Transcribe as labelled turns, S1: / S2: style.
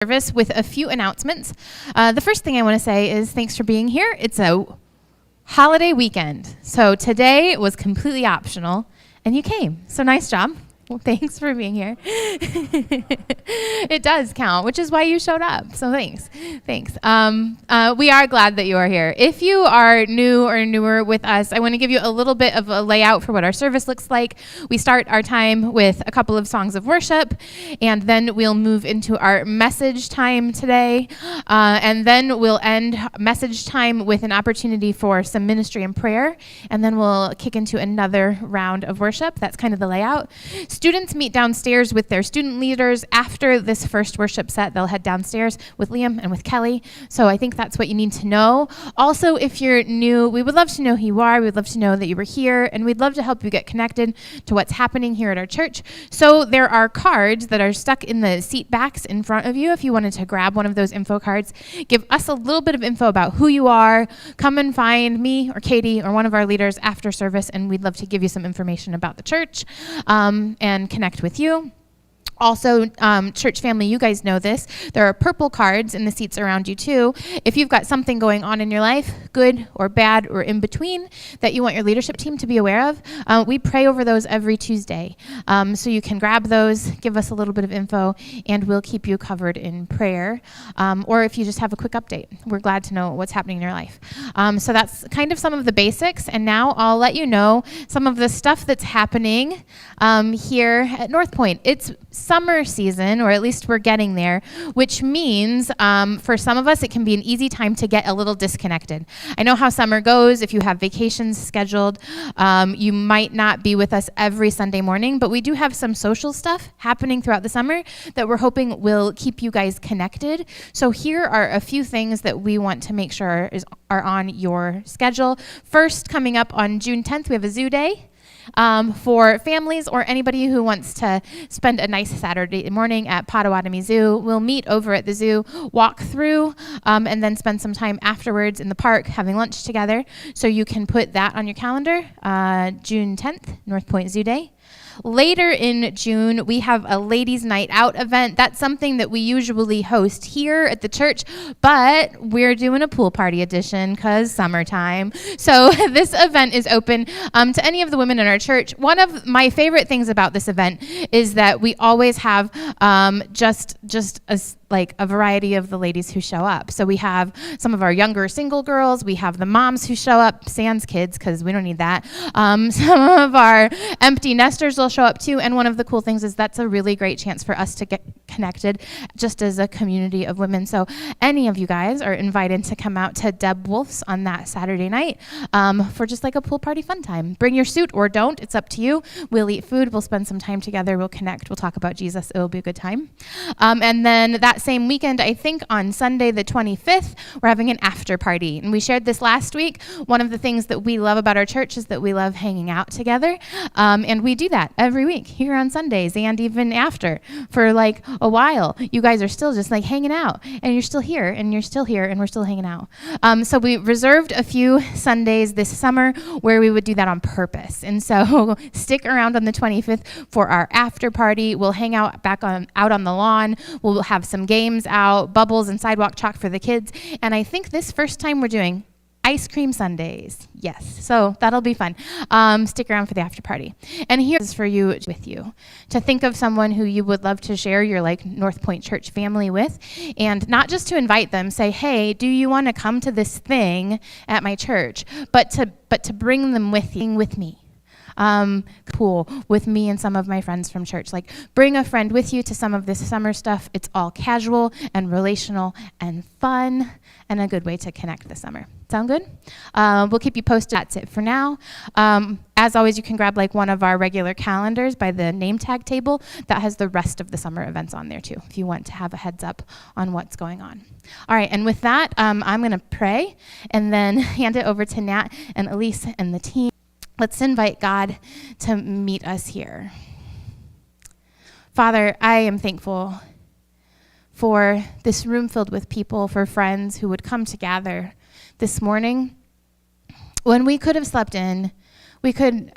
S1: Service with a few announcements. The first thing I want to say is thanks for being here. It's a holiday weekend, so today was completely optional, and you came, so nice job. Well, thanks for being here. It does count, which is why you showed up. So thanks. We are glad that you are here. If you are new or newer with us, I want to give you a little bit of a layout for what our service looks like. We start our time with a couple of songs of worship, and then we'll move into our message time today. And then we'll end message time with an opportunity for some ministry and prayer. And then we'll kick into another round of worship. That's kind of the layout. Students meet downstairs with their student leaders. After this first worship set, they'll head downstairs with Liam and with Kelly. So I think that's what you need to know. Also, if you're new, we would love to know who you are. We'd love to know that you were here, and we'd love to help you get connected to what's happening here at our church. So there are cards that are stuck in the seat backs in front of you. If you wanted to grab one of those info cards, give us a little bit of info about who you are. Come and find me or Katie or one of our leaders after service, and we'd love to give you some information about the church. And connect with you. Also, church family, you guys know this. There are purple cards in the seats around you too. If you've got something going on in your life, good or bad or in between, that you want your leadership team to be aware of, we pray over those every Tuesday. So you can grab those, give us a little bit of info, and we'll keep you covered in prayer. Or if you just have a quick update, we're glad to know what's happening in your life. So that's kind of some of the basics. And now I'll let you know some of the stuff that's happening here at Northpoint. It's summer season, or at least we're getting there, which means for some of us, it can be an easy time to get a little disconnected. I know how summer goes. If you have vacations scheduled, you might not be with us every Sunday morning, but we do have some social stuff happening throughout the summer that we're hoping will keep you guys connected. So here are a few things that we want to make sure are on your schedule. First, coming up on June 10th, we have a zoo day. For families or anybody who wants to spend a nice Saturday morning at Potawatomi Zoo. We'll meet over at the zoo, walk through, and then spend some time afterwards in the park having lunch together. So you can put that on your calendar, June 10th, Northpoint Zoo Day. Later in June, we have a ladies' night out event. That's something that we usually host here at the church, but we're doing a pool party edition because summertime. So this event is open to any of the women in our church. One of my favorite things about this event is that we always have just a variety of the ladies who show up. So we have some of our younger single girls. We have the moms who show up, sans kids, because we don't need that. Some of our empty nesters will show up too. And one of the cool things is that's a really great chance for us to get connected just as a community of women. So any of you guys are invited to come out to Deb Wolf's on that Saturday night for just like a pool party fun time. Bring your suit or don't. It's up to you. We'll eat food. We'll spend some time together. We'll connect. We'll talk about Jesus. It'll be a good time. And then that same weekend, I think on Sunday the 25th, we're having an after party. And we shared this last week. One of the things that we love about our church is that we love hanging out together. And we do that every week here on Sundays and even after for like a while. You guys are still just like hanging out, and you're still here, and you're still here, and we're still hanging out. So we reserved a few Sundays this summer where we would do that on purpose. And so stick around on the 25th for our after party. We'll hang out out on the lawn. We'll have some games out, bubbles and sidewalk chalk for the kids. And I think this first time we're doing ice cream sundaes. Yes, so that'll be fun. Stick around for the after party. And here's for you, with you, to think of someone who you would love to share your like Northpoint Church family with, and not just to invite them, say, hey, do you want to come to this thing at my church? But to bring them with me. Pool with me and some of my friends from church. Like, bring a friend with you to some of this summer stuff. It's all casual and relational and fun and a good way to connect this summer. Sound good? We'll keep you posted. That's it for now. As always, you can grab like one of our regular calendars by the name tag table that has the rest of the summer events on there too, if you want to have a heads up on what's going on. All right, and with that, I'm going to pray and then hand it over to Nat and Elise and the team. Let's invite God to meet us here. Father, I am thankful for this room filled with people, for friends who would come together this morning when we could have slept in, we could